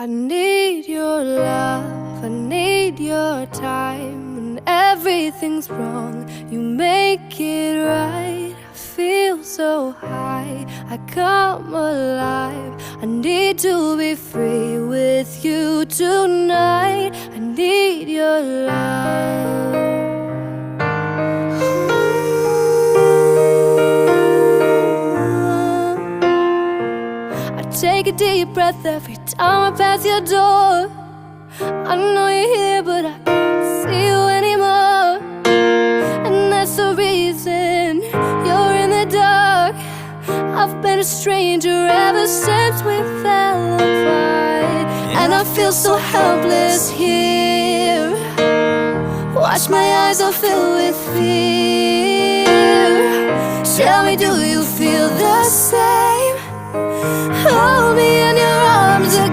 I need your love, I need your time. When everything's wrong, you make it right. I feel so high, I come alive. I need to be free with you tonight. I need your love. Take a deep breath every time I pass your door. I know you're here, but I can't see you anymore. And that's the reason you're in the dark. I've been a stranger ever since we fell apart. And I feel so helpless here. Watch my eyes are filled with fear. Tell me, do you feel the same? Hold me in your arms again.